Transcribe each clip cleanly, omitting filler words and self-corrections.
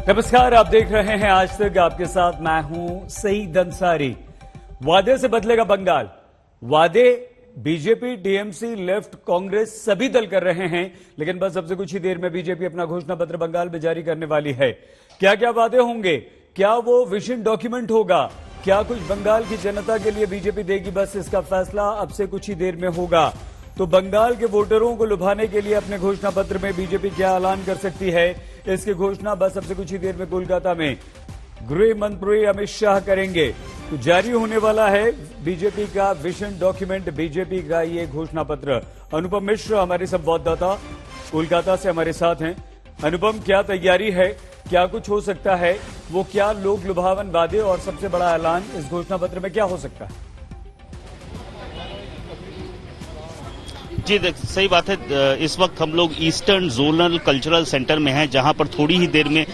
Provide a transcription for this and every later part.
नमस्कार, आप देख रहे हैं आज तक। आपके साथ मैं हूं सईद अंसारी। वादे से बदलेगा बंगाल। वादे बीजेपी, टीएमसी, लेफ्ट, कांग्रेस सभी दल कर रहे हैं, लेकिन बस अब से कुछ ही देर में बीजेपी अपना घोषणा पत्र बंगाल में जारी करने वाली है। क्या क्या वादे होंगे? क्या वो विजन डॉक्यूमेंट होगा? क्या कुछ बंगाल की जनता के लिए बीजेपी देगी? बस इसका फैसला अब से कुछ ही देर में होगा। तो बंगाल के वोटरों को लुभाने के लिए अपने घोषणा पत्र में बीजेपी क्या ऐलान कर सकती है, इसकी घोषणा बस अब से कुछ ही देर में कोलकाता में गृह मंत्री अमित शाह करेंगे। तो जारी होने वाला है बीजेपी का विजन डॉक्यूमेंट, बीजेपी का ये घोषणा पत्र। अनुपम मिश्र हमारे संवाददाता कोलकाता से हमारे साथ हैं। अनुपम, क्या तैयारी है? क्या कुछ हो सकता है? वो क्या लोक लुभावन वादे और सबसे बड़ा ऐलान इस घोषणा पत्र में क्या हो सकता है? जी देख, सही बात है। इस वक्त हम लोग ईस्टर्न जोनल कल्चरल सेंटर में हैं, जहां पर थोड़ी ही देर में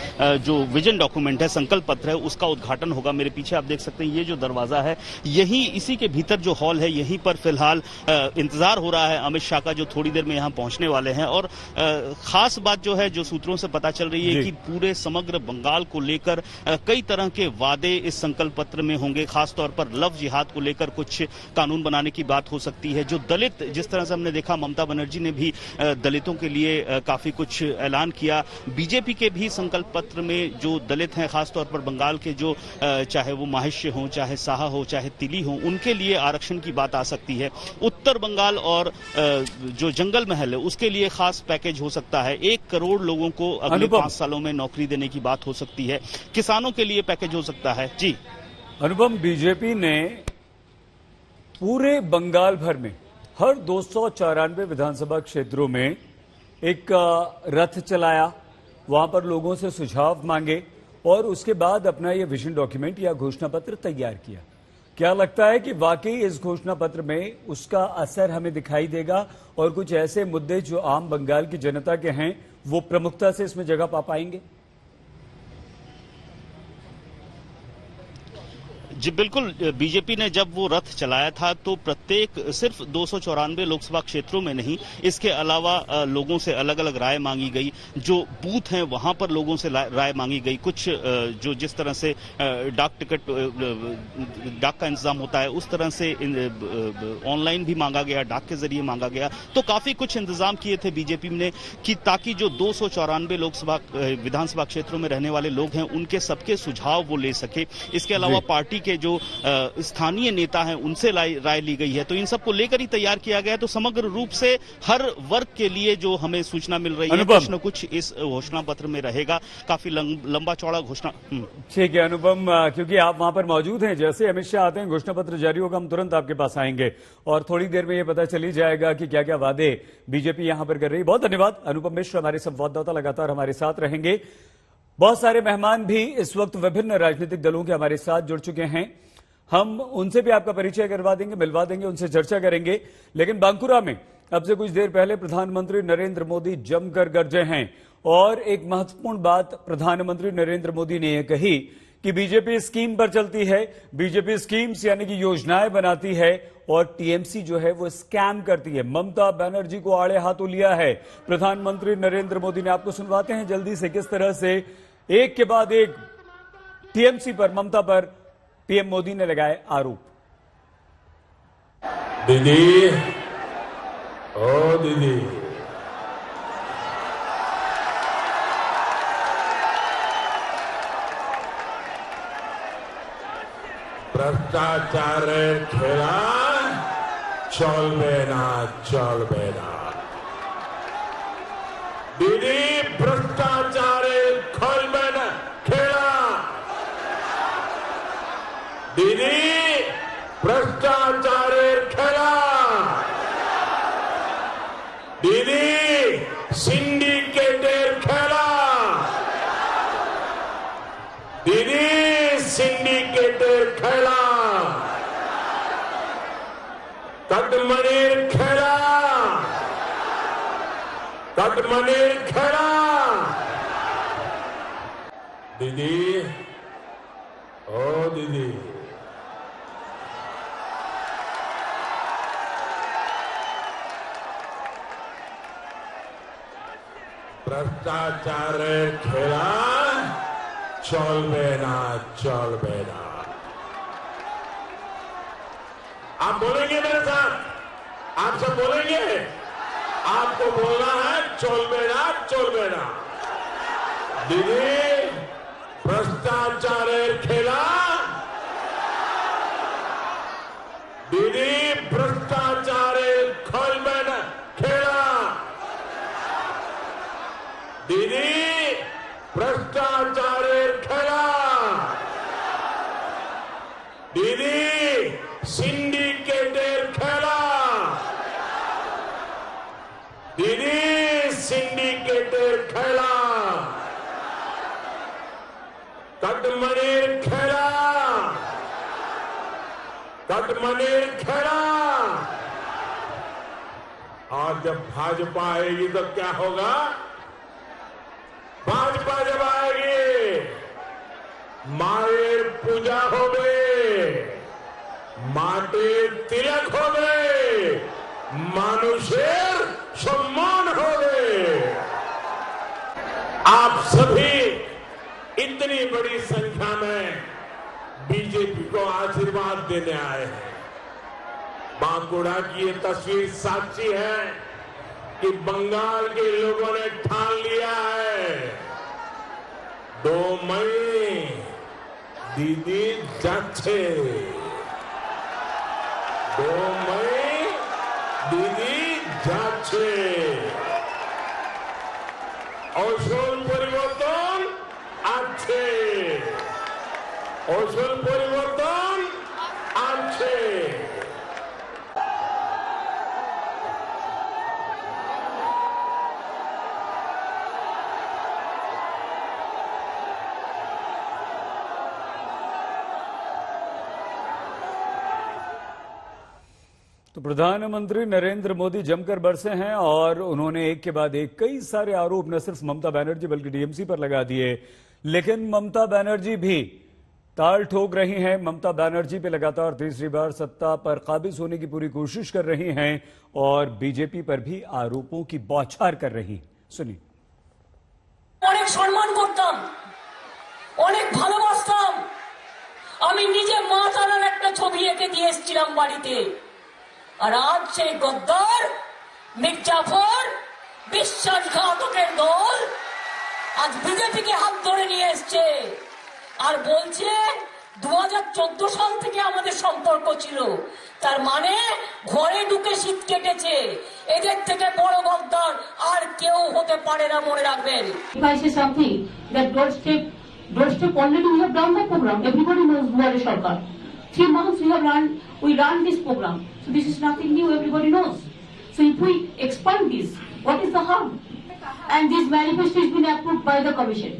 जो विजन डॉक्यूमेंट है, संकल्प पत्र है, उसका उद्घाटन होगा। मेरे पीछे आप देख सकते हैं, ये जो दरवाजा है, यही इसी के भीतर जो हॉल है, यहीं पर फिलहाल इंतजार हो रहा है अमित शाह का, जो थोड़ी देर में यहां पहुंचने वाले हैं। और खास बात जो है, जो सूत्रों से पता चल रही है कि पूरे समग्र बंगाल को लेकर कई तरह के वादे इस संकल्प पत्र में होंगे। खासतौर पर लव जिहाद को लेकर कुछ कानून बनाने की बात हो सकती है। जो दलित, जिस तरह से हमने देखा, ममता बनर्जी ने भी दलितों के लिए काफी कुछ ऐलान किया। बीजेपी के भी संकल्प पत्र में जो दलित हैं, खासतौर पर बंगाल के, जो चाहे वो माहिष्य हो, चाहे साहा हो, चाहे तिली हो, उनके लिए आरक्षण की बात आ सकती है। उत्तर बंगाल और जो जंगल महल है, उसके लिए खास पैकेज हो सकता है। 1 करोड़ लोगों को अगले 5 सालों में नौकरी देने की बात हो सकती है। किसानों के लिए पैकेज हो सकता है। जी अनुपम, बीजेपी ने पूरे बंगाल भर में हर 294 विधानसभा क्षेत्रों में एक रथ चलाया, वहां पर लोगों से सुझाव मांगे और उसके बाद अपना ये विजन डॉक्यूमेंट या घोषणा पत्र तैयार किया। क्या लगता है कि वाकई इस घोषणा पत्र में उसका असर हमें दिखाई देगा और कुछ ऐसे मुद्दे जो आम बंगाल की जनता के हैं, वो प्रमुखता से इसमें जगह पा पाएंगे? जी बिल्कुल। बीजेपी ने जब वो रथ चलाया था, तो प्रत्येक सिर्फ 294 लोकसभा क्षेत्रों में नहीं, इसके अलावा लोगों से अलग अलग राय मांगी गई। जो बूथ हैं, वहां पर लोगों से राय मांगी गई। कुछ जो जिस तरह से डाक टिकट, डाक का इंतजाम होता है, उस तरह से ऑनलाइन भी मांगा गया, डाक के जरिए मांगा गया। तो काफी कुछ इंतजाम किए थे बीजेपी ने, कि ताकि जो 294 लोकसभा विधानसभा क्षेत्रों में रहने वाले लोग हैं, उनके सबके सुझाव वो ले सके। इसके अलावा पार्टी के जो स्थानीय नेता हैं, उनसे राय ली गई है। तो इन सबको लेकर ही तैयार किया गया। तो समग्र रूप से हर वर्ग के लिए जो हमें सूचना मिल रही है, कुछ न कुछ इस घोषणा पत्र में रहेगा। काफी लंबा चौड़ा घोषणा। ठीक है अनुपम, क्योंकि आप वहां पर मौजूद हैं, जैसे अमित शाह आते हैं, घोषणा पत्र जारी होगा, हम तुरंत आपके पास आएंगे और थोड़ी देर में ये पता चली जाएगा कि क्या क्या वादे बीजेपी यहां पर कर रही है। बहुत धन्यवाद अनुपम मिश्र, हमारे संवाददाता लगातार हमारे साथ रहेंगे। बहुत सारे मेहमान भी इस वक्त विभिन्न राजनीतिक दलों के हमारे साथ जुड़ चुके हैं। हम उनसे भी आपका परिचय करवा देंगे, मिलवा देंगे, उनसे चर्चा करेंगे। लेकिन बांकुरा में अब से कुछ देर पहले प्रधानमंत्री नरेंद्र मोदी जमकर गरजे हैं और एक महत्वपूर्ण बात प्रधानमंत्री नरेंद्र मोदी ने यह कही कि बीजेपी स्कीम पर चलती है, बीजेपी स्कीम्स यानी कि योजनाएं बनाती है और टीएमसी जो है वो स्कैम करती है। ममता बनर्जी को आड़े हाथों लिया है प्रधानमंत्री नरेंद्र मोदी ने। आपको सुनवाते हैं जल्दी से किस तरह से एक के बाद एक टीएमसी पर, ममता पर पीएम मोदी ने लगाए आरोप। दीदी, ओ दीदी, भ्रष्टाचार खेला चलबे ना, चलबे ना। दीदी, भ्रष्टाचार खेलबे ना, खेला। दीदी, भ्रष्टाचार खेला। दीदी, सिंडिकेटेर खेला। दीदी, सिंडिकेटेर खेला। कटमनीर खेला। कटमनीर खेला। दीदी, ओ दीदी, भ्रष्टाचार खेला চলবে না চলবে না। आप बोलेंगे मेरे साथ? आप सब बोलेंगे? आपको बोलना है चलबे ना। दीदी भ्रष्टाचारेर खेला, दीदी भ्रष्टाचारेर चलबे ना खेला, दीदी भ्रष्टाचारेर खेला, दीदी সিন্ডিকেটের খেলা, দিদি সিন্ডিকেটের খেলা, কাটমানির খেলা, काटमनीर खेला। और जब भाजपा आएगी तो क्या होगा? भाजपा जब आएगी माয়ের पूजा होवे, মাটির तिलक होवे, মানুষের सम्मान होवे। आप सभी इतनी बड़ी संख्या में बीजेपी को आशीर्वाद देने आए हैं। बांकुड़ा की ये तस्वीर साक्षी है कि बंगाल के लोगों ने ठान लिया है 2 मई दीदी जाच्छे, 2 मई दीदी जाच्छे। আসল পরিবর্তন আছে, আসল পরিবর্তন আছে। तो प्रधानमंत्री नरेंद्र मोदी जमकर बरसे हैं और उन्होंने एक के बाद एक कई सारे आरोप न सिर्फ ममता बनर्जी बल्कि टीएमसी पर लगा दिए। लेकिन ममता बनर्जी भी ताल ठोक रही हैं। ममता बनर्जी पे लगातार तीसरी बार सत्ता पर काबिज होने की पूरी कोशिश कर रही हैं और बीजेपी पर भी आरोपों की बौछार कर रही। सुनिए। অনেক সম্মান করতাম, অনেক ভালোবাসতাম। আমি নিজে মা তারার একটা ছবি এঁকে দিয়ে এসেছিলাম বাড়িতে। আর আজ সেই গদ্দার মির্জাফর বিশ্বাসঘাতকের দল আজ বিজেপিকে হাত ধরে নিয়ে এসছে আর বলছে 2014 সাল থেকে আমাদের সম্পর্ক ছিল। তার মানে ঘরে ঢুকে শীত কেটেছে। এদের থেকে বড় গদ্দার আর কেউ হতে পারে না, মনে রাখবেন। If I say something that doorstep already we have done the program. Everybody knows Duare Sarkar. 3 months we run this program. So this is nothing new, everybody knows. So if we expand this, what is the harm? And this manifesto has been approved by the commission.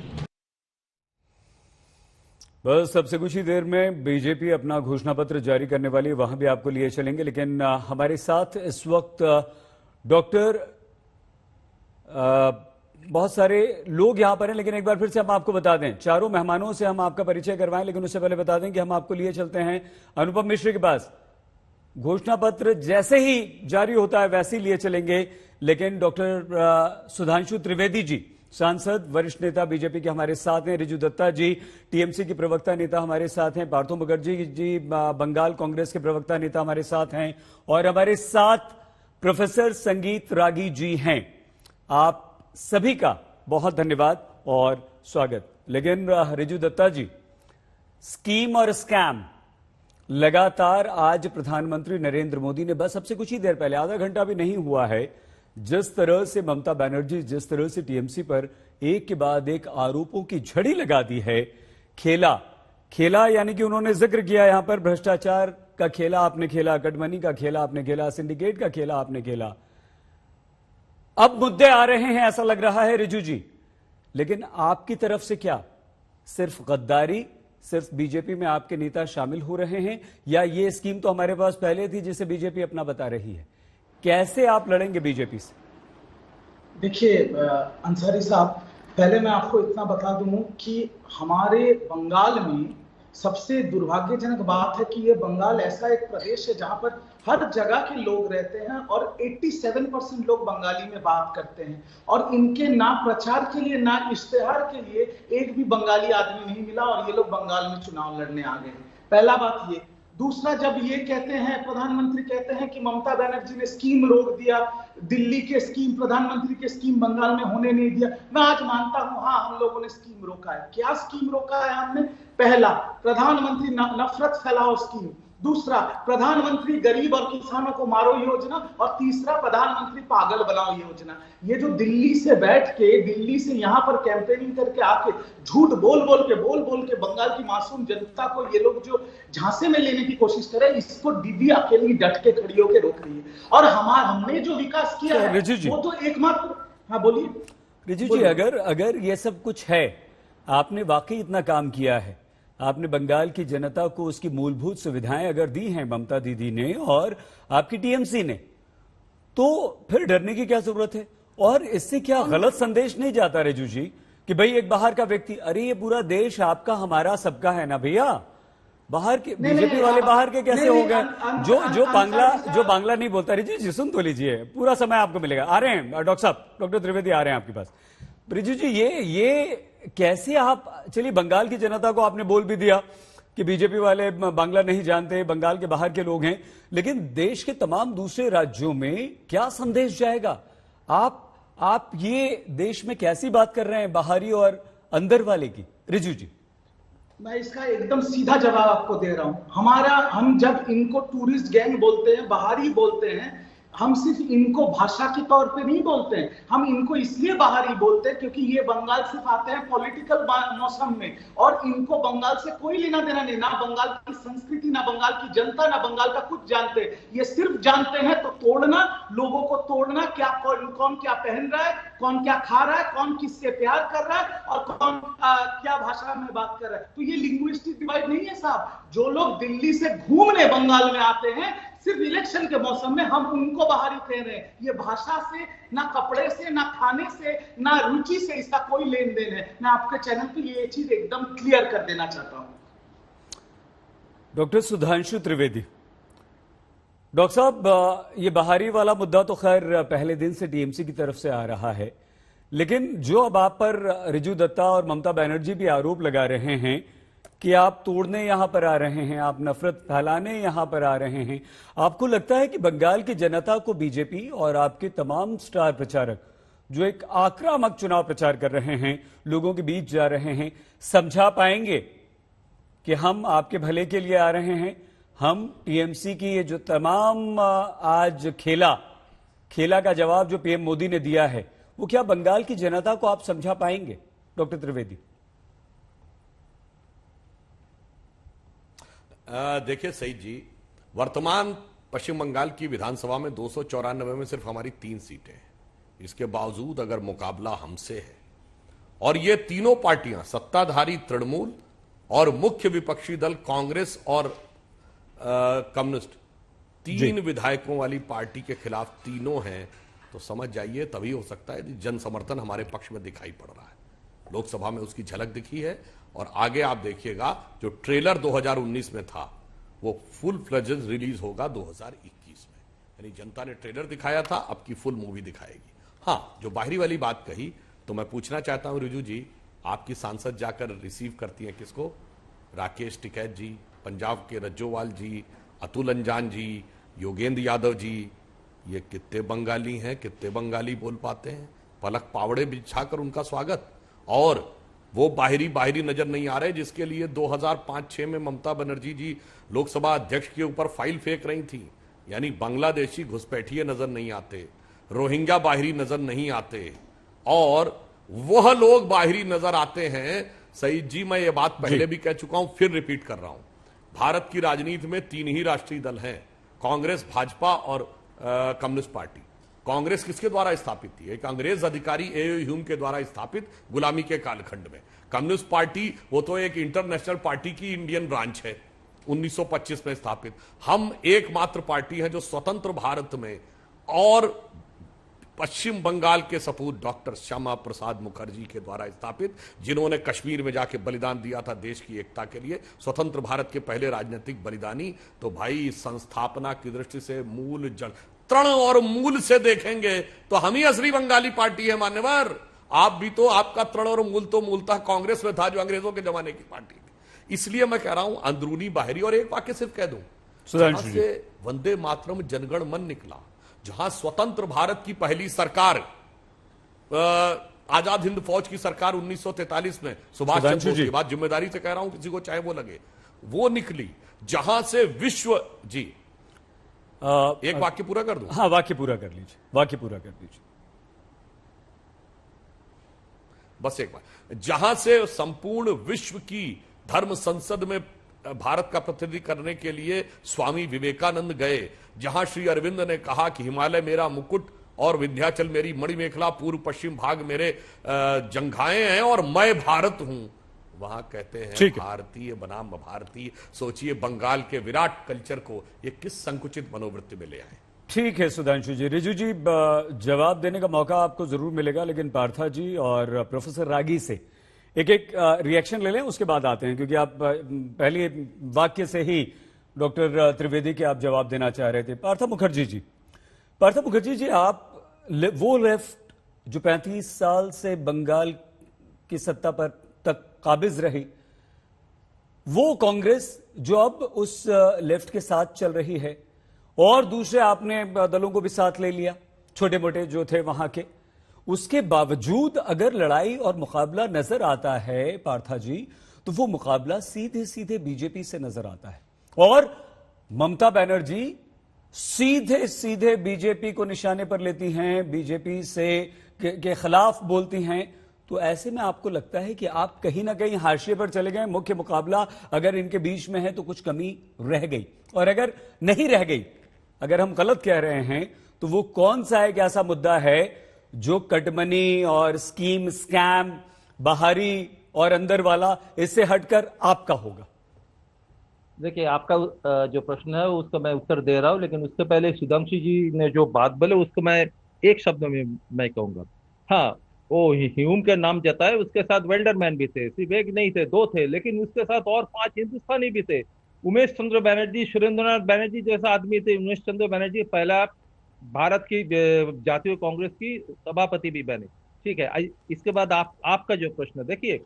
बस सबसे कुछ ही देर में BJP अपना घोषणा पत्र जारी करने वाली है, वहां भी आपको लिए चलेंगे। लेकिन हमारे साथ इस वक्त डॉक्टर बहुत सारे लोग यहां पर हैं, लेकिन एक बार फिर से हम आपको बता दें, चारों मेहमानों से हम आपका परिचय करवाएं, लेकिन उससे पहले बता दें कि हम आपको लिए चलते हैं अनुपम मिश्र के पास। घोषणा पत्र जैसे ही जारी होता है वैसे ही लिए चलेंगे। लेकिन डॉक्टर सुधांशु त्रिवेदी जी, सांसद वरिष्ठ नेता बीजेपी के हमारे साथ हैं। रिजू दत्ता जी, टीएमसी के प्रवक्ता नेता हमारे साथ हैं। पार्थो मुखर्जी जी, बंगाल कांग्रेस के प्रवक्ता नेता हमारे साथ हैं। और हमारे साथ प्रोफेसर संगीत रागी जी हैं। आप सभी का बहुत धन्यवाद और स्वागत। लेकिन रिजू दत्ता जी, स्कीम और स्कैम लगातार आज प्रधानमंत्री नरेंद्र मोदी ने बस अब से कुछ ही देर पहले, आधा घंटा भी नहीं हुआ है, जिस तरह से ममता बनर्जी, जिस तरह से टीएमसी पर एक के बाद एक आरोपों की झड़ी लगा दी है। खेला यानी कि उन्होंने जिक्र किया यहां पर भ्रष्टाचार का खेला आपने खेला, कटमनी का खेला आपने खेला, सिंडिकेट का खेला आपने खेला। अब मुद्दे आ रहे हैं ऐसा लग रहा है रिजू जी, लेकिन आपकी तरफ से क्या सिर्फ गद्दारी, सिर्फ बीजेपी में आपके नेता शामिल हो रहे हैं, या ये स्कीम तो हमारे पास पहले थी जिसे बीजेपी अपना बता रही है? कैसे आप लड़ेंगे बीजेपी से? देखिए अंसारी साहब, पहले मैं आपको इतना बता दूं कि हमारे बंगाल में सबसे दुर्भाग्यजनक बात है कि ये बंगाल ऐसा एक प्रदेश है जहां पर हर जगह के लोग रहते हैं और 87% लोग बंगाली में बात करते हैं, और इनके ना प्रचार के लिए ना इश्तेहार के लिए एक भी बंगाली आदमी नहीं मिला और ये लोग बंगाल में चुनाव लड़ने आ गए। पहला बात ये। दूसरा, जब ये कहते हैं, प्रधानमंत्री कहते हैं कि ममता बनर्जी ने स्कीम रोक दिया, दिल्ली के स्कीम, प्रधानमंत्री के स्कीम बंगाल में होने नहीं दिया, मैं आज मानता हूं हाँ हम लोगों ने स्कीम रोका है। क्या स्कीम रोका है हमने? पहला, प्रधानमंत्री नफरत फैलाओ स्कीम। दूसरा, प्रधानमंत्री गरीब और किसानों को मारो योजना। और तीसरा, प्रधानमंत्री पागल बनाओ योजना। ये जो दिल्ली से बैठ के, दिल्ली से यहां पर कैंपेनिंग करके आके झूठ बोल बोल के बंगाल की मासूम जनता को ये लोग जो झांसे में लेने की कोशिश करे, इसको दीदी अकेली डट के खड़ी होकर रोक रही है। और हमने जो विकास किया है वो तो एकमात्र। हाँ बोलिए रिजू जी, अगर ये सब कुछ है, आपने वाकई इतना काम किया है, आपने बंगाल की जनता को उसकी मूलभूत सुविधाएं अगर दी हैं ममता दीदी ने और आपकी टीएमसी ने, तो फिर डरने की क्या जरूरत है? और इससे क्या गलत संदेश नहीं जाता रिजू जी कि भाई एक बाहर का व्यक्ति, अरे ये पूरा देश आपका हमारा सबका है ना भैया, बाहर के बीजेपी वाले बाहर के कैसे हो गए? जो बांग्ला नहीं बोलता, रिजू जी सुन तो लीजिए, पूरा समय आपको मिलेगा। आ रहे हैं डॉक्टर साहब, डॉक्टर त्रिवेदी आ रहे हैं आपके पास। रिजू जी, ये कैसे आप, चलिए बंगाल की जनता को आपने बोल भी दिया कि बीजेपी वाले बांग्ला नहीं जानते, बंगाल के बाहर के लोग हैं, लेकिन देश के तमाम दूसरे राज्यों में क्या संदेश जाएगा? आप ये देश में कैसी बात कर रहे हैं, बाहरी और अंदर वाले की? रिजू जी, मैं इसका एकदम सीधा जवाब आपको दे रहा हूं। हम जब इनको टूरिस्ट गैंग बोलते हैं, बाहरी बोलते हैं, हम सिर्फ इनको भाषा के तौर पे नहीं बोलते हैं, हम इनको इसलिए बाहरी बोलते हैं क्योंकि ये बंगाल सिर्फ आते हैं पॉलिटिकल मौसम में, और इनको बंगाल से कोई लेना देना नहीं, ना बंगाल की संस्कृति, ना बंगाल की जनता, ना बंगाल का कुछ जानते। ये सिर्फ जानते हैं तो तोड़ना, लोगों को तोड़ना, क्या कौन क्या पहन रहा है, कौन क्या खा रहा है, कौन किससे प्यार कर रहा है, और कौन क्या भाषा में बात कर रहा है। तो ये लिंग्विस्टिक डिवाइड नहीं है साहब। जो लोग दिल्ली से घूमने बंगाल में आते हैं सिर्फ इलेक्शन के मौसम में, हम उनको बाहरी कह रहे हैं। ये भाषा से, ना कपड़े से, ना खाने से, ना रुचि से इसका कोई लेन देन है। मैं आपके चैनल पे ये चीज एकदम क्लियर कर देना चाहता हूं। डॉक्टर सुधांशु त्रिवेदी, डॉक्टर साहब, ये बाहरी वाला मुद्दा तो खैर पहले दिन से टीएमसी की तरफ से आ रहा है, लेकिन जो अब आप पर रिजू दत्ता और ममता बनर्जी भी आरोप लगा रहे हैं कि आप तोड़ने यहां पर आ रहे हैं, आप नफरत फैलाने यहां पर आ रहे हैं, आपको लगता है कि बंगाल की जनता को बीजेपी और आपके तमाम स्टार प्रचारक जो एक आक्रामक चुनाव प्रचार कर रहे हैं, लोगों के बीच जा रहे हैं, समझा पाएंगे कि हम आपके भले के लिए आ रहे हैं? हम टीएमसी की ये जो तमाम आज खेला का जवाब जो पीएम मोदी ने दिया है, वो क्या बंगाल की जनता को आप समझा पाएंगे? डॉक्टर त्रिवेदी, देखिए सईद जी, वर्तमान पश्चिम बंगाल की विधानसभा में 294 में सिर्फ हमारी 3 सीटें हैं। इसके बावजूद अगर मुकाबला हमसे है, और ये तीनों पार्टियां, सत्ताधारी तृणमूल और मुख्य विपक्षी दल कांग्रेस और कम्युनिस्ट, 3 विधायकों वाली पार्टी के खिलाफ तीनों हैं, तो समझ जाइए तभी हो सकता है जन समर्थन हमारे पक्ष में दिखाई पड़ रहा है। लोकसभा में उसकी झलक दिखी है, और आगे आप देखिएगा जो ट्रेलर 2019 में था वो फुल फ्लेजेड रिलीज होगा 2021 में। यानी जनता ने ट्रेलर दिखाया था, अब की फुल मूवी दिखाएगी। हाँ, जो बाहरी वाली बात कही, तो मैं पूछना चाहता हूं रिजू जी, आपकी सांसद जाकर रिसीव करती हैं किसको? राकेश टिकैत जी, पंजाब के रज्जोवाल जी, अतुल अंजान जी, योगेंद्र यादव जी, ये कितने बंगाली हैं, कितने बंगाली बोल पाते हैं? पलक पावड़े बिछाकर उनका स्वागत। और वो बाहरी नजर नहीं आ रहे जिसके लिए 2005-6 में ममता बनर्जी जी लोकसभा अध्यक्ष के ऊपर फाइल फेंक रही थी। यानी बांग्लादेशी घुसपैठिए नजर नहीं आते, रोहिंग्या बाहरी नजर नहीं आते, और वह लोग बाहरी नजर आते हैं। सईद जी, मैं ये बात पहले भी कह चुका हूं, फिर रिपीट कर रहा हूं। भारत की राजनीति में 3 ही राष्ट्रीय दल हैं, कांग्रेस, भाजपा और कम्युनिस्ट पार्टी। कांग्रेस किसके द्वारा स्थापित थी? एक अंग्रेज अधिकारी ए ह्यूम के द्वारा स्थापित गुलामी के कालखंड में। कम्युनिस्ट पार्टी वो तो एक इंटरनेशनल पार्टी की इंडियन ब्रांच है, 1925 में स्थापित। हम एकमात्र पार्टी हैं जो स्वतंत्र भारत में और पश्चिम बंगाल के सपूत डॉक्टर श्यामा प्रसाद मुखर्जी के द्वारा स्थापित, जिन्होंने कश्मीर में जाके बलिदान दिया था देश की एकता के लिए, स्वतंत्र भारत के पहले राजनीतिक बलिदानी। तो भाई संस्थापना की दृष्टि से मूल जड़ तृण और मूल से देखेंगे तो हम ही असली बंगाली पार्टी है मान्यवर। आप भी तो, आपका तृण और मूल तो मूलतः कांग्रेस में था, जो अंग्रेजों के जमाने की पार्टी थी। इसलिए मैं कह रहा हूं अंदरूनी बाहरी। और एक वाक्य सिर्फ कह दूं, जहां से वंदे मातरम जनगण मन निकला, जहां स्वतंत्र भारत की पहली सरकार, आजाद हिंद फौज की सरकार 1943 में सुभाष चंद्र बोस की बात जिम्मेदारी से कह रहा हूं, किसी को चाहे वो लगे, वो निकली, जहां से विश्व जी एक वाक्य पूरा कर दूं? हाँ, वाक्य पूरा कर लीजिए, वाक्य पूरा कर दीजिए। बस एक बात, जहां से संपूर्ण विश्व की धर्म संसद में भारत का प्रतिनिधि करने के लिए स्वामी विवेकानंद गए, जहां श्री अरविंद ने कहा कि हिमालय मेरा मुकुट और विंध्याचल मेरी मणिमेखला, पूर्व पश्चिम भाग मेरे जंघाएं हैं और मैं भारत हूं, वहां कहते हैं भारतीय बनाम भारतीय। सोचिए बंगाल के विराट कल्चर को ये किस संकुचित मनोवृत्ति में ले आए। ठीक है सुधांशु जी। रिजू जी, जवाब देने का मौका आपको जरूर मिलेगा, लेकिन पार्था जी और प्रोफेसर रागी से एक एक रिएक्शन ले लें, उसके बाद आते हैं, क्योंकि आप पहले वाक्य से ही डॉक्टर त्रिवेदी के आप जवाब देना चाह रहे थे। पार्था मुखर्जी जी, आप वो लेफ्ट जो 35 साल से बंगाल की सत्ता पर तक काबिज रही, वो कांग्रेस जो अब उस लेफ्ट के साथ चल रही है, और दूसरे आपने दलों को भी साथ ले लिया, छोटे मोटे जो थे वहां के, उसके बावजूद अगर लड़ाई और मुकाबला नजर आता है पार्था जी, तो वो मुकाबला सीधे सीधे बीजेपी से नजर आता है, और ममता बनर्जी सीधे सीधे बीजेपी को निशाने पर लेती हैं, बीजेपी से के खिलाफ बोलती हैं। तो ऐसे में आपको लगता है कि आप कहीं ना कहीं हाशिए पर चले गए, मुख्य मुकाबला अगर इनके बीच में है तो कुछ कमी रह गई, और अगर नहीं रह गई, अगर हम गलत कह रहे हैं, तो वो कौन सा एक ऐसा मुद्दा है जो कटमनी और स्कीम स्कैम, बाहरी और अंदर वाला, इससे हटकर आपका होगा? देखिए, आपका जो प्रश्न है उसका मैं उत्तर दे रहा हूं, लेकिन उससे पहले सुधांशु जी ने जो बात बोले उसको मैं एक शब्द में मैं कहूंगा। हाँ, वो ह्यूम के नाम जता है, उसके साथ वेल्डरमैन भी थे, सिर्फ एक नहीं थे, 2 थे, लेकिन उसके साथ और 5 हिंदुस्तानी भी थे। उमेश चंद्र बनर्जी, सुरेंद्रनाथ बनर्जी जैसा आदमी थे। उमेश चंद्र बनर्जी पहला भारत की जातीय कांग्रेस की सभापति भी बने। ठीक है, इसके बाद आपका जो प्रश्न, देखिए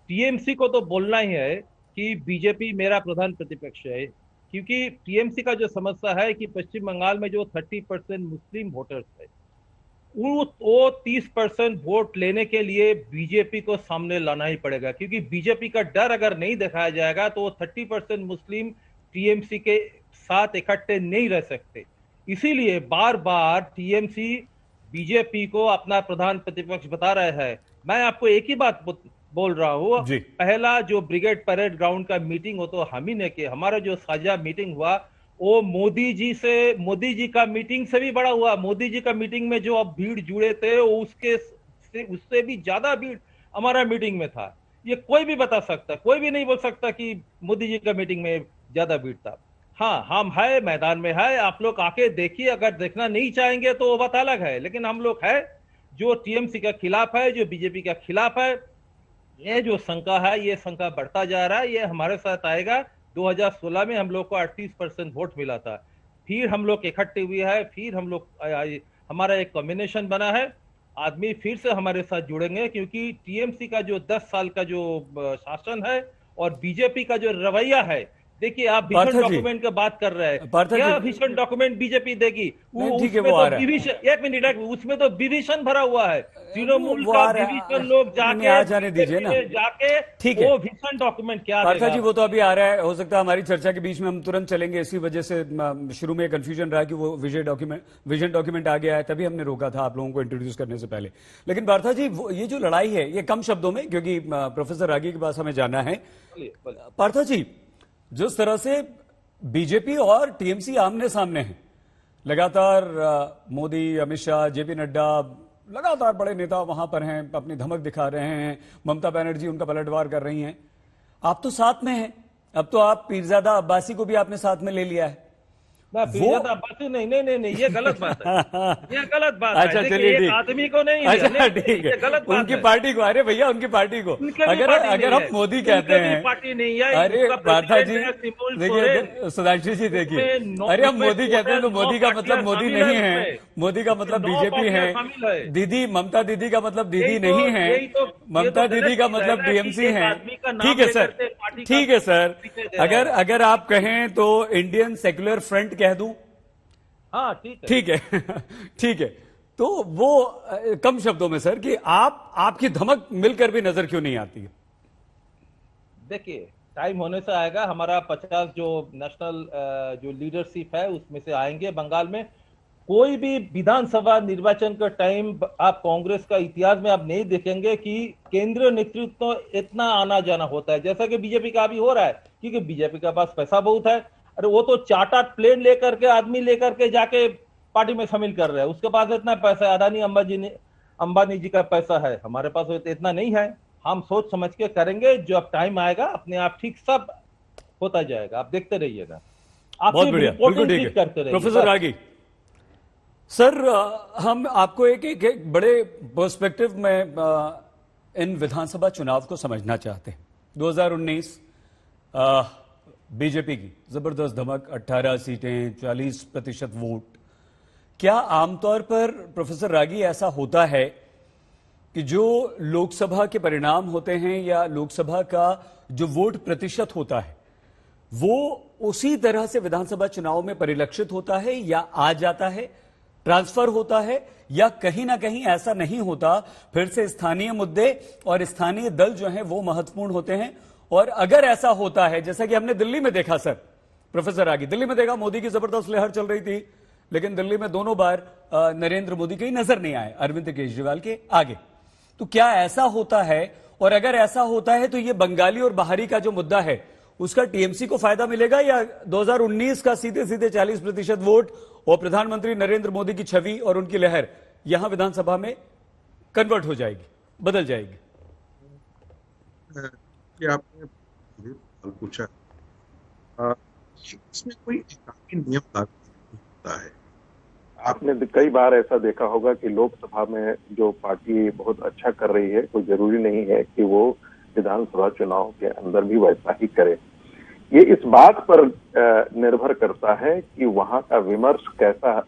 टीएमसी को तो बोलना ही है कि बीजेपी मेरा प्रधान प्रतिपक्ष है, क्योंकि टीएमसी का जो समस्या है कि पश्चिम बंगाल में जो 30% मुस्लिम वोटर्स है, वो 30% वोट लेने के लिए बीजेपी को सामने लाना ही पड़ेगा, क्योंकि बीजेपी का डर अगर नहीं दिखाया जाएगा तो 30% मुस्लिम टीएमसी के साथ इकट्ठे नहीं रह सकते। इसीलिए बार बार टीएमसी बीजेपी को अपना प्रधान प्रतिपक्ष बता रहा है। मैं आपको एक ही बात बोल रहा हूँ, पहला जो ब्रिगेड परेड ग्राउंड का मीटिंग हो तो हम ही ने किया, हमारा जो साझा मीटिंग हुआ वो मोदी जी का मीटिंग से भी बड़ा हुआ। मोदी जी का मीटिंग में जो अब भीड़ जुड़े थे उससे भी ज्यादा भीड़ हमारा मीटिंग में था। ये कोई भी बता सकता, कोई भी नहीं बोल सकता कि मोदी जी का मीटिंग में ज्यादा भीड़ था। हाँ, हम है, मैदान में है, आप लोग आके देखिए, अगर देखना नहीं चाहेंगे तो वो बात अलग है, लेकिन हम लोग है जो टीएमसी का खिलाफ है, जो बीजेपी का खिलाफ है। ये जो शंका है, ये शंका बढ़ता जा रहा है, ये हमारे साथ आएगा। 2016 में हम लोग को 38% वोट मिला था, फिर हम लोग इकट्ठे हुए हैं, फिर हम लोग हमारा एक कॉम्बिनेशन बना है, आदमी फिर से हमारे साथ जुड़ेंगे, क्योंकि टीएमसी का जो 10 साल का जो शासन है और बीजेपी का जो रवैया है, देखिए आप भीषण डॉक्यूमेंट की बात कर रहे हैं, क्या भीषण डॉक्यूमेंट बीजेपी देगी? एक मिनट, उसमें तो विभीषण भरा हुआ है, तृणमूल का विभीषण लोग जाने दीजिए ना, ठीक है, वो भीषण डॉक्यूमेंट क्या पार्था जी? वो तो अभी आ रहा है, हो सकता है हमारी चर्चा के बीच में हम तुरंत चलेंगे, इसी वजह से शुरू में कंफ्यूजन रहा कि वो विजन डॉक्यूमेंट आ गया है, तभी हमने रोका था आप लोगों को इंट्रोड्यूस करने से पहले। लेकिन पार्था जी, ये जो लड़ाई है, ये कम शब्दों में, क्योंकि प्रोफेसर रागी के पास हमें जाना है। पार्था जी, जिस तरह से बीजेपी और टीएमसी आमने सामने हैं, लगातार मोदी, अमित शाह, जेपी नड्डा, लगातार बड़े नेता वहां पर हैं, अपनी धमक दिखा रहे हैं, ममता बनर्जी उनका पलटवार कर रही हैं, आप तो साथ में हैं, अब तो आप पीरजादा अब्बासी को भी आपने साथ में ले लिया है। ना फिरजाद अब्बासी नहीं नहीं नहीं नहीं, ये गलत बात है, ये गलत बात है। अच्छा देखिए, चलिए एक ठीक, आदमी को नहीं अच्छा नहीं, ठीक है, ये गलत बात उनकी है। पार्टी को, अरे भैया उनकी पार्टी को, उनके भी अगर पार्टी अगर नहीं हम है, मोदी कहते उनके भी हैं, पार्टी नहीं है, अरे उसका पार्था जी प्रेसिडेंट है सिमोन देखिए, सोरेन। सुधांशु जी देखिए, उसमें अरे हम उसमें मोदी कहते हैं तो टोटल मोदी का 9 मतलब मोदी पार्टियां नहीं शामिल है, है मोदी का मतलब 9 बीजेपी पार्टियां है, शामिल है। दीदी ममता दीदी का मतलब दीदी यही तो- नहीं है, यही तो- ये ममता तो दीदी का गलत चीज मतलब है ना कि डीएमसी एक है। आदमी का नाम ठीक है सर, लेकर के पार्टी का ठीक है सर, पीछे दे रहा अगर है। अगर आप कहें तो इंडियन सेक्युलर फ्रंट कह दूं, हाँ ठीक है, ठीक है ठीक है, तो वो कम शब्दों में सर कि आपकी धमक मिलकर भी नजर क्यों नहीं आती है? देखिए टाइम होने से आएगा, हमारा 50 जो नेशनल जो लीडरशिप है उसमें से आएंगे बंगाल में। कोई भी विधानसभा निर्वाचन का टाइम आप कांग्रेस का इतिहास में आप नहीं देखेंगे कि केंद्रीय नेतृत्व इतना आना जाना होता है जैसा कि बीजेपी का अभी हो रहा है, क्योंकि बीजेपी के पास पैसा बहुत है। अरे वो तो चार्टर्ड प्लेन लेकर के आदमी लेकर के जाके पार्टी में शामिल कर रहे हैं, उसके पास इतना पैसा है, अदानी अंबानी जी का पैसा है, हमारे पास इतना नहीं है। हम सोच समझ के करेंगे, जो अब टाइम आएगा अपने आप ठीक सब होता जाएगा, आप देखते रहिएगा। आप बहुत सिर्फ बढ़िया, रिपोर्टिंग बिल्कुल ठीक ठीक है। करते रहिए प्रोफेसर बस। रागी सर, हम आपको एक बड़े पर्सपेक्टिव में इन विधानसभा चुनाव को समझना चाहते हैं। 2019 बीजेपी की जबरदस्त धमक, 18 सीटें, 40% वोट। क्या आमतौर पर प्रोफेसर रागी ऐसा होता है कि जो लोकसभा के परिणाम होते हैं या लोकसभा का जो वोट प्रतिशत होता है वो उसी तरह से विधानसभा चुनाव में परिलक्षित होता है, या आ जाता है, ट्रांसफर होता है, या कहीं ना कहीं ऐसा नहीं होता, फिर से स्थानीय मुद्दे और स्थानीय दल जो हैं वो महत्वपूर्ण होते हैं? और अगर ऐसा होता है, जैसा कि हमने दिल्ली में देखा सर, प्रोफेसर रागी, दिल्ली में देखा मोदी की जबरदस्त लहर चल रही थी, लेकिन दिल्ली में दोनों बार नरेंद्र मोदी कहीं नजर नहीं आए अरविंद केजरीवाल के आगे। तो क्या ऐसा होता है? और अगर ऐसा होता है तो ये बंगाली और बाहरी का जो मुद्दा है उसका टीएमसी को फायदा मिलेगा, या 2019 का सीधे सीधे 40% वोट और प्रधानमंत्री नरेंद्र मोदी की छवि और उनकी लहर यहां विधानसभा में कन्वर्ट हो जाएगी, बदल जाएगी? ये आपने सवाल पूछा, इसमें कोई एकाकी नियम लागू नहीं होता है। आपने कई बार ऐसा देखा होगा कि लोकसभा में जो पार्टी बहुत अच्छा कर रही है, कोई जरूरी नहीं है कि वो विधानसभा चुनाव के अंदर भी वैसा ही करे। ये इस बात पर निर्भर करता है कि वहां का विमर्श कैसा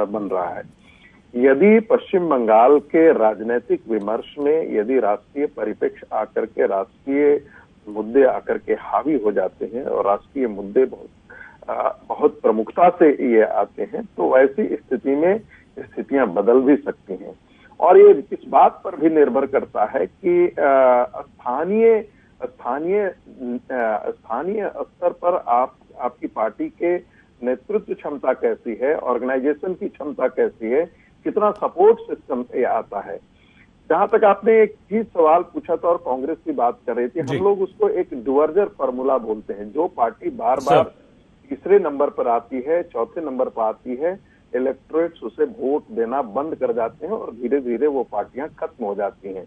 बन रहा है। यदि पश्चिम बंगाल के राजनीतिक विमर्श में यदि राष्ट्रीय परिप्रेक्ष्य आकर के, राष्ट्रीय मुद्दे आकर के हावी हो जाते हैं और राष्ट्रीय मुद्दे बहुत प्रमुखता से ये आते हैं, तो ऐसी स्थिति में स्थितियां बदल भी सकती हैं। और ये इस बात पर भी निर्भर करता है कि स्थानीय स्तर पर आपकी पार्टी के नेतृत्व क्षमता कैसी है, ऑर्गेनाइजेशन की क्षमता कैसी है, कितना सपोर्ट सिस्टम ये आता है। जहां तक आपने एक ही सवाल पूछा था और कांग्रेस की बात कर रही थी, हम लोग उसको एक डुअर्जर फार्मूला बोलते हैं। जो पार्टी बार बार तीसरे नंबर पर आती है, चौथे नंबर पर आती है, इलेक्टोरेट्स उसे वोट देना बंद कर जाते हैं और धीरे धीरे वो पार्टियां खत्म हो जाती हैं।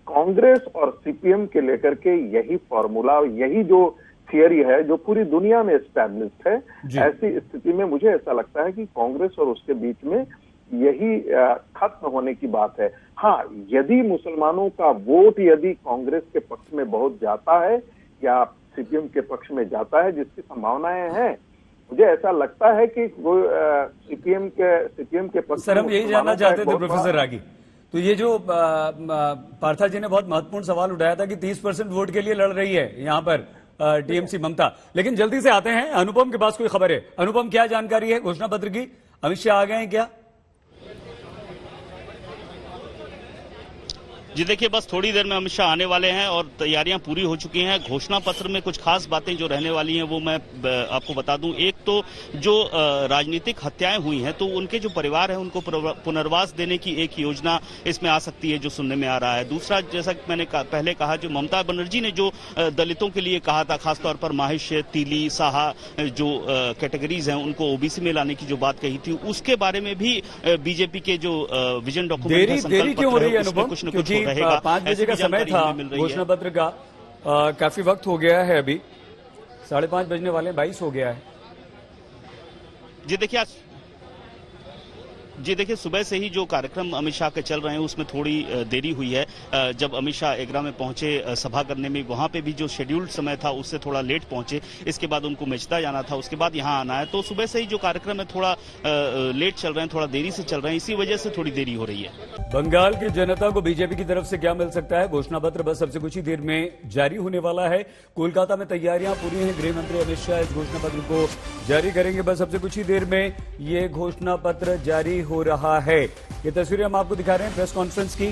कांग्रेस और सीपीएम के लेकर के यही फॉर्मूला, यही जो थियरी है जो पूरी दुनिया में एस्टैब्लिश्ड है। ऐसी स्थिति में मुझे ऐसा लगता है कि कांग्रेस और उसके बीच में यही खत्म होने की बात है। हाँ, यदि मुसलमानों का वोट यदि कांग्रेस के पक्ष में बहुत जाता है या सीपीएम के पक्ष में जाता है, जिसकी संभावनाएं हैं, मुझे ऐसा लगता है कि वो सीपीएम के पक्ष। सर, हम यही जानना चाहते थे प्रोफेसर रागी, तो ये जो पार्था जी ने बहुत महत्वपूर्ण सवाल उठाया था कि 30% वोट के लिए लड़ रही है यहां पर टीएमसी ममता, लेकिन जल्दी से आते हैं अनुपम के पास कोई खबर है। अनुपम, क्या जानकारी है घोषणा पत्र की? अमित शाह आ गए हैं क्या? जी देखिए, बस थोड़ी देर में अमित शाह आने वाले हैं और तैयारियां पूरी हो चुकी हैं। घोषणा पत्र में कुछ खास बातें जो रहने वाली हैं वो मैं आपको बता दूं। एक तो जो राजनीतिक हत्याएं हुई हैं तो उनके जो परिवार हैं उनको पुनर्वास देने की एक योजना इसमें आ सकती है, जो सुनने में आ रहा है। दूसरा, जैसा कि मैंने पहले कहा, जो ममता बनर्जी ने जो दलितों के लिए कहा था, खासतौर पर माहिष्य, तीली, साहा जो कैटेगरीज हैं उनको ओबीसी में लाने की जो बात कही थी, उसके बारे में भी बीजेपी के जो विजन डॉक्यूमेंट है, संकल्प पत्र है, उसमें कुछ न कुछ 5 बजे का समय था घोषणा पत्र का। काफी वक्त हो गया है, अभी 5:30 बजने वाले, 22 हो गया है। जी देखिए, सुबह से ही जो कार्यक्रम अमित शाह के चल रहे हैं उसमें थोड़ी देरी हुई है। जब अमित शाह एग्रा में पहुंचे सभा करने में, वहां पे भी जो शेड्यूल्ड समय था उससे थोड़ा लेट पहुंचे। इसके बाद उनको मेचता जाना था, उसके बाद यहां आना है। तो सुबह से ही जो कार्यक्रम है थोड़ा लेट चल रहे हैं, थोड़ा देरी से चल रहे हैं, इसी वजह से थोड़ी देरी हो रही है। बंगाल की जनता को बीजेपी की तरफ से क्या मिल सकता है? घोषणा पत्र बस सबसे कुछ ही देर में जारी होने वाला है। कोलकाता में तैयारियां पूरी हैं। गृह मंत्री अमित शाह इस घोषणा पत्र को जारी करेंगे। बस सबसे कुछ ही देर में ये घोषणा पत्र जारी हो रहा है। ये तस्वीरें हम आपको दिखा रहे हैं प्रेस कॉन्फ्रेंस की।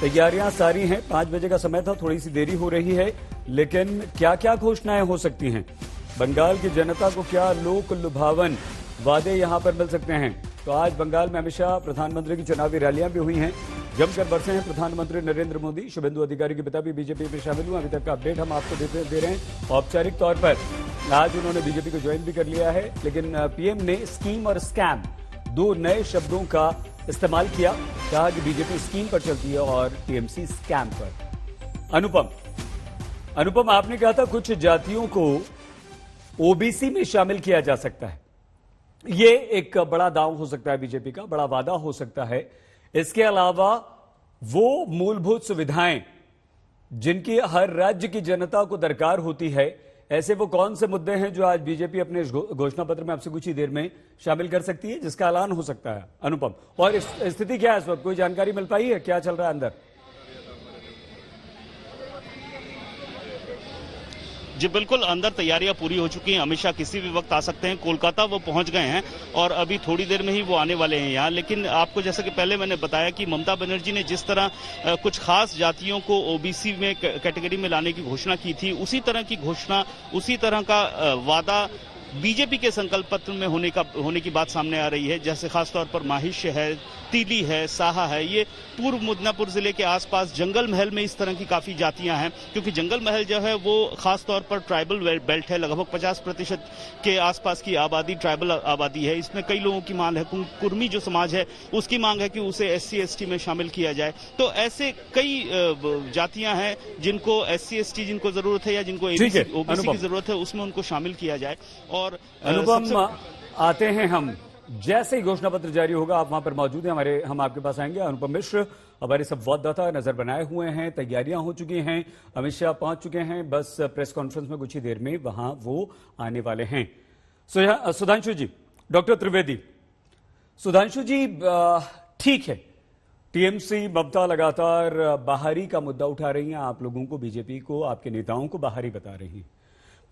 तैयारियां सारी हैं। 5 बजे का समय था, थोड़ी सी देरी हो रही है, लेकिन क्या क्या घोषणाएं हो सकती हैं? बंगाल की जनता को क्या लोक लुभावन वादे यहां पर मिल सकते हैं? तो आज बंगाल में अमित शाह, प्रधानमंत्री की चुनावी रैलियां भी हुई हैं। जमकर बरसे हैं प्रधानमंत्री नरेंद्र मोदी। शुभेंदु अधिकारी के पिता भी बीजेपी में शामिल हुए। अभी तक का अपडेट हम आपको दे रहे हैं। औपचारिक तौर पर आज उन्होंने बीजेपी को ज्वाइन भी कर लिया है, लेकिन पीएम ने स्कीम और स्कैम 2 नए शब्दों का इस्तेमाल किया। कहा कि बीजेपी स्कीम पर चलती है और टीएमसी स्कैम पर। अनुपम, आपने कहा था कुछ जातियों को ओबीसी में शामिल किया जा सकता है। ये एक बड़ा दांव हो सकता है बीजेपी का, बड़ा वादा हो सकता है। इसके अलावा वो मूलभूत सुविधाएं जिनकी हर राज्य की जनता को दरकार होती है, ऐसे वो कौन से मुद्दे हैं जो आज बीजेपी अपने घोषणा पत्र में आपसे कुछ ही देर में शामिल कर सकती है, जिसका ऐलान हो सकता है? अनुपम, और स्थिति क्या है इस वक्त? कोई जानकारी मिल पाई है? क्या चल रहा है अंदर? जी बिल्कुल, अंदर तैयारियां पूरी हो चुकी हैं। अमित शाह किसी भी वक्त आ सकते हैं। कोलकाता वो पहुंच गए हैं और अभी थोड़ी देर में ही वो आने वाले हैं यहाँ। लेकिन आपको जैसा कि पहले मैंने बताया कि ममता बनर्जी ने जिस तरह कुछ खास जातियों को ओबीसी में कैटेगरी में लाने की घोषणा की थी, उसी तरह की घोषणा, उसी तरह का वादा बीजेपी के संकल्प पत्र में होने की बात सामने आ रही है। जैसे खासतौर पर माहिष्य है, तीली है, साहा है, ये पूर्व मिदनापुर जिले के आसपास जंगल महल में इस तरह की काफी जातियां हैं, क्योंकि जंगल महल जो है वो खासतौर पर ट्राइबल बेल्ट है। लगभग 50% के आसपास की आबादी ट्राइबल आबादी है। इसमें कई लोगों की मांग है, कुर्मी जो समाज है उसकी मांग है कि उसे SC ST में शामिल किया जाए। तो ऐसे कई जातियां हैं जिनको SC ST जिनको जरूरत है या जिनको ओबीसी की जरूरत है, उसमें उनको शामिल किया जाए। और अनुपम, आते हैं हम, जैसे ही घोषणा पत्र जारी होगा आप वहां पर मौजूद हैं, हम आपके पास आएंगे। अनुपम मिश्र हमारे संवाददाता नजर बनाए हुए हैं। तैयारियां हो चुकी हैं, अमित शाह पहुंच चुके हैं। बस प्रेस कॉन्फ्रेंस में कुछ ही देर में वहां वो आने वाले हैं। सुधांशु जी, डॉक्टर त्रिवेदी, सुधांशु जी, ठीक है, टीएमसी ममता लगातार बाहरी का मुद्दा उठा रही हैं, आप लोगों को, बीजेपी को, आपके नेताओं को बाहरी बता रही हैं।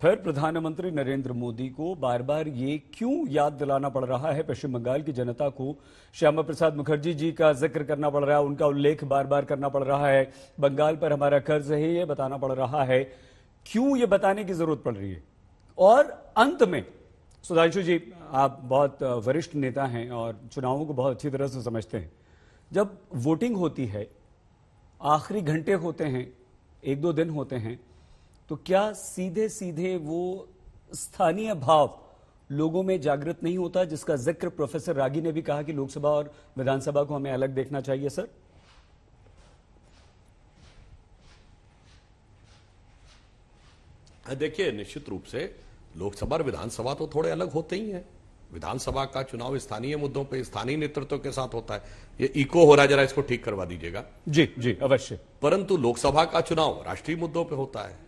फिर प्रधानमंत्री नरेंद्र मोदी को बार बार ये क्यों याद दिलाना पड़ रहा है? पश्चिम बंगाल की जनता को श्यामा प्रसाद मुखर्जी जी का जिक्र करना पड़ रहा है, उनका उल्लेख बार बार करना पड़ रहा है। बंगाल पर हमारा कर्ज है, ये बताना पड़ रहा है। क्यों ये बताने की जरूरत पड़ रही है? और अंत में सुधांशु जी, आप बहुत वरिष्ठ नेता हैं और चुनावों को बहुत अच्छी तरह से समझते हैं। जब वोटिंग होती है, आखिरी घंटे होते हैं, 1-2 दिन होते हैं, तो क्या सीधे सीधे वो स्थानीय भाव लोगों में जागृत नहीं होता, जिसका जिक्र प्रोफेसर रागी ने भी कहा कि लोकसभा और विधानसभा को हमें अलग देखना चाहिए? सर, देखिए, निश्चित रूप से लोकसभा और विधानसभा तो थोड़े अलग होते ही हैं। विधानसभा का चुनाव स्थानीय मुद्दों पे स्थानीय नेतृत्व के साथ होता है। ये इको हो रहा है, जरा इसको ठीक करवा दीजिएगा। जी जी, अवश्य। परंतु लोकसभा का चुनाव राष्ट्रीय मुद्दों पे होता है।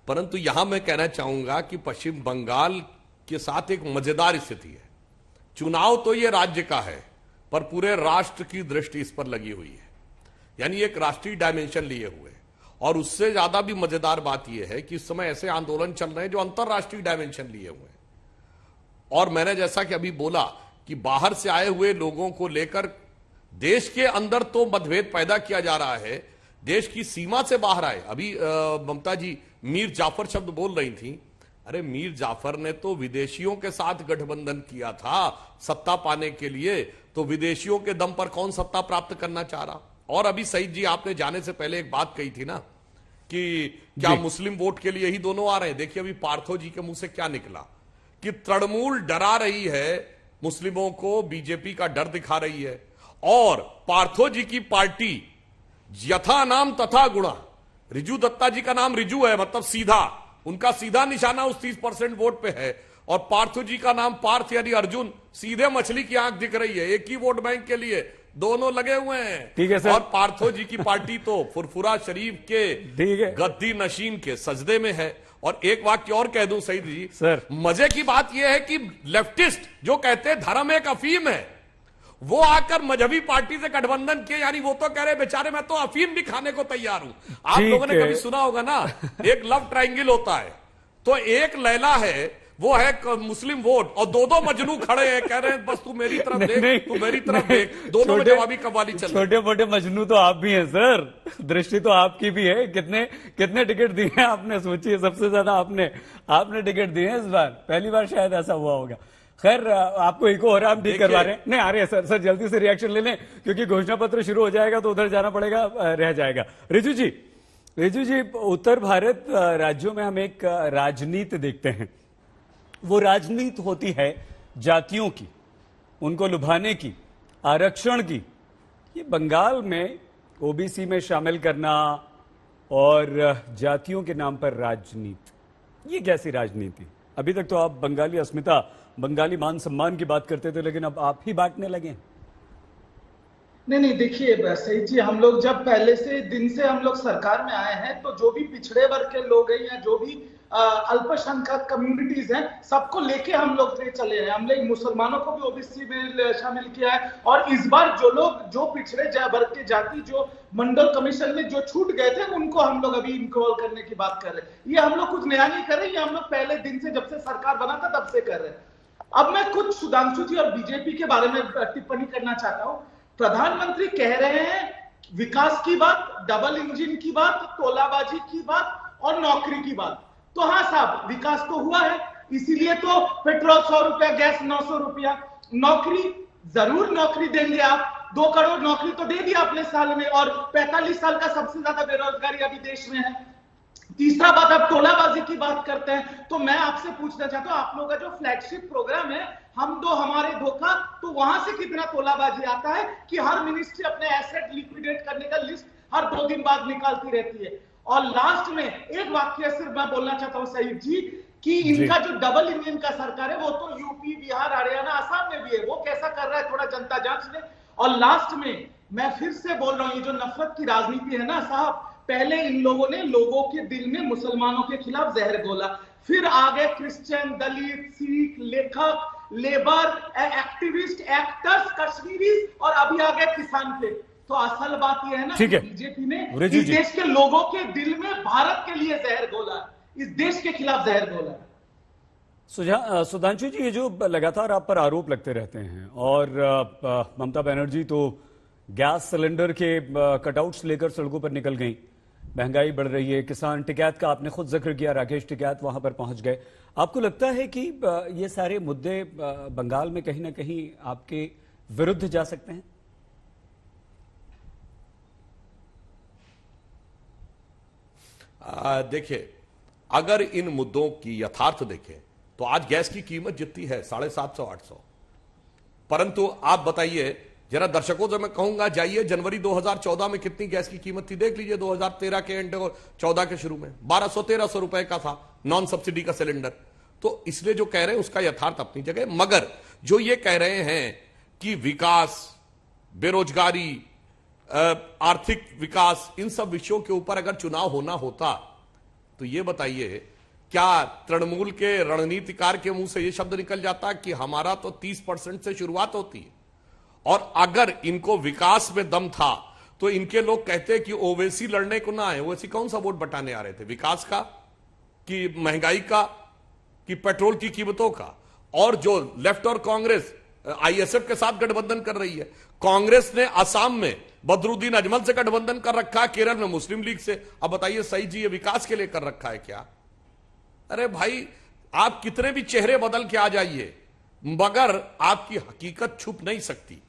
परंतु यहां मैं कहना चाहूंगा कि पश्चिम बंगाल के साथ एक मजेदार स्थिति है। चुनाव तो ये राज्य का है, पर पूरे राष्ट्र की दृष्टि इस पर लगी हुई है, यानी एक राष्ट्रीय डायमेंशन लिए हुए। और उससे ज्यादा भी मजेदार बात यह है कि इस समय ऐसे आंदोलन चल रहे हैं जो अंतरराष्ट्रीय डायमेंशन लिए हुए हैं। और मैंने जैसा कि अभी बोला कि बाहर से आए हुए लोगों को लेकर देश के अंदर तो मतभेद पैदा किया जा रहा है, देश की सीमा से बाहर आए। अभी ममता जी मीर जाफर शब्द बोल रही थी। अरे मीर जाफर ने तो विदेशियों के साथ गठबंधन किया था सत्ता पाने के लिए, तो विदेशियों के दम पर कौन सत्ता प्राप्त करना चाह रहा? और अभी सईद जी, आपने जाने से पहले एक बात कही थी ना कि क्या मुस्लिम वोट के लिए ही दोनों आ रहे हैं। देखिए अभी पार्थो जी के मुंह से क्या निकला कि तृणमूल डरा रही है मुस्लिमों को, बीजेपी का डर दिखा रही है। और पार्थो जी की पार्टी यथा नाम तथा गुणा, रिजू दत्ता जी का नाम रिजू है, मतलब सीधा, उनका सीधा निशाना उस 30% वोट पे है। और पार्थो जी का नाम पार्थ यानी अर्जुन, सीधे मछली की आंख दिख रही है, एक ही वोट बैंक के लिए दोनों लगे हुए हैं। ठीक है सर। और पार्थो जी की पार्टी तो फुरफुरा शरीफ के ठीक है। गद्दी नशीन के सजदे में है। और एक वाक्य और कह दूं सईद जी सर, मजे की बात यह है कि लेफ्टिस्ट जो कहते हैं धर्म एक अफीम है, वो आकर मजहबी पार्टी से गठबंधन किए, यानी वो तो कह रहे बेचारे मैं तो अफीम भी खाने को तैयार हूं। आप लोगों ने कभी सुना होगा ना, एक लव ट्रायंगल होता है, तो एक लैला है वो है मुस्लिम वोट और दो मजनू खड़े हैं, कह रहे हैं बस तू मेरी तरफ देख, तू मेरी तरफ देख, दोनों में जवाबी कव्वाली चल रही है। छोटे मोटे मजनू तो आप भी हैं सर, दृष्टि तो आपकी भी है। कितने टिकट दिए हैं आपने, सोचिए, सबसे ज्यादा आपने टिकट दिए हैं इस बार, पहली बार शायद ऐसा हुआ होगा। खैर, आपको इको हो रहा है, हम ठीक करवा रहे हैं। नहीं आ रहे हैं सर, जल्दी से रिएक्शन ले लें क्योंकि घोषणा पत्र शुरू हो जाएगा तो उधर जाना पड़ेगा, रह जाएगा। रिजू जी, उत्तर भारत राज्यों में हम एक राजनीति देखते हैं, वो राजनीति होती है जातियों की, उनको लुभाने की, आरक्षण की। ये बंगाल में ओबीसी में शामिल करना और जातियों के नाम पर राजनीति, ये कैसी राजनीति? अभी तक तो आप बंगाली अस्मिता, बंगाली मान सम्मान की बात करते थे, लेकिन अब आप ही बांटने लगे हैं। नहीं देखिए सही जी, हम लोग जब पहले से दिन से हम लोग सरकार में आए हैं तो जो भी पिछड़े वर्ग के लोग हैं या जो भी अल्पसंख्यक कम्युनिटीज हैं, सबको लेके हम लोग चले हैं। हमने मुसलमानों को भी ओबीसी में शामिल किया है और इस बार जो पिछड़े वर्ग के जाति जो मंडल कमीशन में जो छूट गए थे उनको हम लोग अभी इन्वॉल्व करने की बात कर रहे हैं। ये हम लोग कुछ नया नहीं कर रहे, ये हम लोग पहले दिन से जब से सरकार बना था तब से कर रहे हैं। अब मैं कुछ सुधांशु जी और बीजेपी के बारे में टिप्पणी करना चाहता हूं। प्रधानमंत्री कह रहे हैं विकास की बात, डबल इंजन की बात, तोलाबाजी की बात और नौकरी की बात। तो हाँ साहब, विकास तो हुआ है, इसीलिए तो पेट्रोल 100 रुपया, गैस 900 रुपया। नौकरी जरूर नौकरी देंगे आप, 2 करोड़ नौकरी तो दे दी आपने साल में, और 45 साल का सबसे ज्यादा बेरोजगारी अभी देश में है। तीसरा बात, आप तोलाबाजी की बात करते हैं तो मैं आपसे पूछना चाहता हूं, आप लोगों का जो फ्लैगशिप प्रोग्राम है हम दो हमारे धोखा, तो वहां से कितना तोलाबाजी आता है कि हर मिनिस्ट्री अपने एसेट लिक्विडेट करने का लिस्ट हर 2 दिन बाद निकालती रहती है। और लास्ट में एक वाक्य सिर्फ मैं बोलना चाहता हूं सईद जी, कि इनका जो डबल इंजन का सरकार है वो तो यूपी, बिहार, हरियाणा, असम में भी है, वो कैसा कर रहा है थोड़ा जनता जांच ले। और लास्ट में मैं फिर से बोल रहा हूं, ये जो नफरत की राजनीति है ना साहब, पहले इन लोगों ने लोगों के दिल में मुसलमानों के खिलाफ जहर घोला, फिर आगे क्रिश्चियन, दलित, सिख, लेखक, लेबर, एक्टिविस्ट, एक्टर्स, कश्मीरी और अभी आ गए किसान पे। तो असल बात यह है ना कि बीजेपी ने इस देश के लोगों के दिल में भारत के लिए जहर घोला, इस देश के खिलाफ जहर घोला। सुधांशु जी, ये जो लगातार आप पर आरोप लगते रहते हैं, और ममता बनर्जी तो गैस सिलेंडर के कटआउट्स लेकर सड़कों पर निकल गई, महंगाई बढ़ रही है, किसान टिकैत का आपने खुद जिक्र किया, राकेश टिकैत वहां पर पहुंच गए। आपको लगता है कि ये सारे मुद्दे बंगाल में कहीं ना कहीं आपके विरुद्ध जा सकते हैं? देखिए, अगर इन मुद्दों की यथार्थ देखें तो आज गैस की कीमत जितनी है 750-800, परंतु आप बताइए, जरा दर्शकों से मैं कहूंगा, जाइए जनवरी 2014 में कितनी गैस की कीमत थी, देख लीजिए। 2013 के एंड और 14 के शुरू में 1200-1300 रुपए का था नॉन सब्सिडी का सिलेंडर। तो इसलिए जो कह रहे हैं उसका यथार्थ अपनी जगह, मगर जो ये कह रहे हैं कि विकास, बेरोजगारी, आर्थिक विकास, इन सब विषयों के ऊपर अगर चुनाव होना होता तो ये बताइए, क्या तृणमूल के रणनीतिकार के मुंह से यह शब्द निकल जाता कि हमारा तो 30% से शुरुआत होती है, और अगर इनको विकास में दम था तो इनके लोग कहते कि ओवैसी लड़ने को ना आए। ओवैसी कौन सा वोट बटाने आ रहे थे, विकास का कि महंगाई का कि पेट्रोल की कीमतों का? और जो लेफ्ट और कांग्रेस आईएसएफ के साथ गठबंधन कर रही है, कांग्रेस ने असम में बदरुद्दीन अजमल से गठबंधन कर रखा है, केरल में मुस्लिम लीग से। अब बताइए सही जी, ये विकास के लिए कर रखा है क्या? अरे भाई, आप कितने भी चेहरे बदल के आ जाइए, मगर आपकी हकीकत छुप नहीं सकती।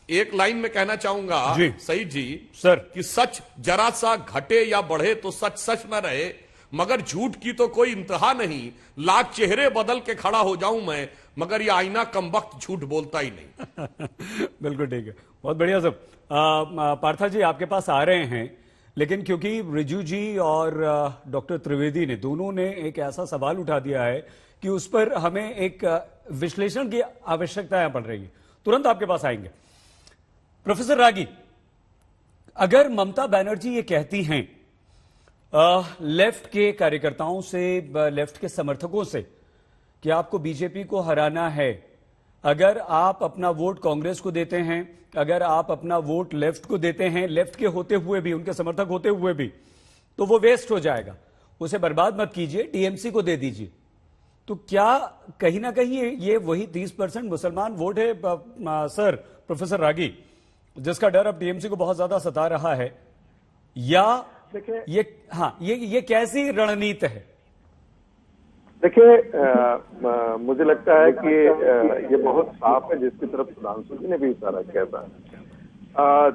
एक लाइन में कहना चाहूंगा सही जी सर, कि सच जरा सा घटे या बढ़े तो सच सच न रहे, मगर झूठ की तो कोई इंतहा नहीं। लाख चेहरे बदल के खड़ा हो जाऊं मैं, मगर ये आईना कमबख्त झूठ बोलता ही नहीं। बिल्कुल ठीक है, बहुत बढ़िया सब। पार्था जी आपके पास आ रहे हैं, लेकिन क्योंकि रिजू जी और डॉक्टर त्रिवेदी ने दोनों ने एक ऐसा सवाल उठा दिया है कि उस पर हमें एक विश्लेषण की आवश्यकता पड़ रही है, तुरंत आपके पास आएंगे। प्रोफेसर रागी, अगर ममता बनर्जी ये कहती हैं लेफ्ट के कार्यकर्ताओं से, लेफ्ट के समर्थकों से कि आपको बीजेपी को हराना है, अगर आप अपना वोट कांग्रेस को देते हैं, अगर आप अपना वोट लेफ्ट को देते हैं, लेफ्ट के होते हुए भी, उनके समर्थक होते हुए भी, तो वो वेस्ट हो जाएगा, उसे बर्बाद मत कीजिए, टीएमसी को दे दीजिए। तो क्या कहीं ना कहीं ये वही 30% मुसलमान वोट है सर, प्रोफेसर रागी, जिसका डर अब टीएमसी को बहुत ज्यादा सता रहा है, या ये कैसी रणनीति है? देखिए, मुझे लगता है कि ये बहुत साफ है, जिसकी तरफ सुधांशु जी ने भी इशारा किया था।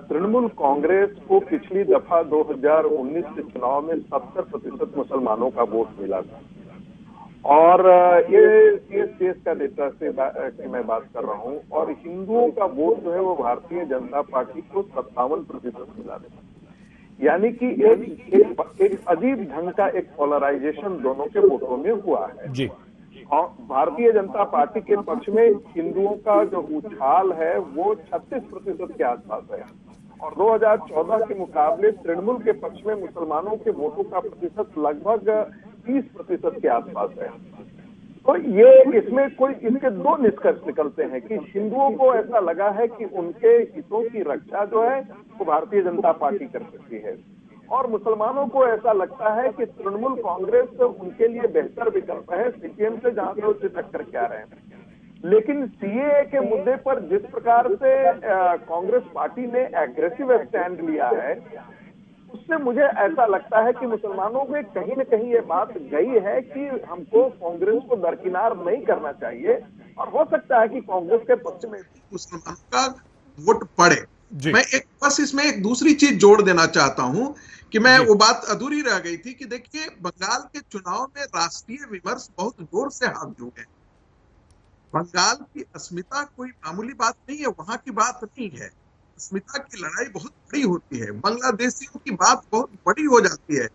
तृणमूल कांग्रेस को पिछली दफा 2019 के चुनाव में 70% मुसलमानों का वोट मिला था, और ये देश का डेटा से की मैं बात कर रहा हूं, और हिंदुओं का वोट जो है वो भारतीय जनता पार्टी को 57% मिला था। यानी कि एक अजीब ढंग का एक पोलराइजेशन दोनों के वोटों में हुआ है जी। और भारतीय जनता पार्टी के पक्ष में हिंदुओं का जो उछाल है वो 36% के आसपास है, और 2014 के मुकाबले तृणमूल के पक्ष में मुसलमानों के वोटों का प्रतिशत लगभग 30% के आसपास है। तो ये इसके दो निष्कर्ष निकलते हैं कि हिंदुओं को ऐसा लगा है कि उनके हितों की रक्षा जो है वो भारतीय जनता पार्टी कर सकती है, और मुसलमानों को ऐसा लगता है कि तृणमूल कांग्रेस उनके लिए बेहतर विकल्प है, सीपीएम से जहां से उसे टक्कर क्या रहे हैं। लेकिन सीएए के मुद्दे पर जिस प्रकार से कांग्रेस पार्टी ने एग्रेसिव स्टैंड लिया है, उससे मुझे ऐसा लगता है कि मुसलमानों में कहीं न कहीं ये बात गई है कि हमको कांग्रेस को दरकिनार नहीं करना चाहिए, और हो सकता है कि कांग्रेस के पक्ष में मुसलमानों का वोट पड़े। मैं बस इसमें एक दूसरी चीज जोड़ देना चाहता हूं कि मैं वो बात अधूरी रह गई थी कि देखिए, बंगाल के चुनाव में राष्ट्रीय विमर्श बहुत जोर से हावी है। बंगाल की अस्मिता कोई मामूली बात नहीं है, वहां की बात नहीं है। अस्मिता की लड़ाई बहुत बड़ी होती है, बांग्लादेशियों की बात बहुत बड़ी हो जाती है।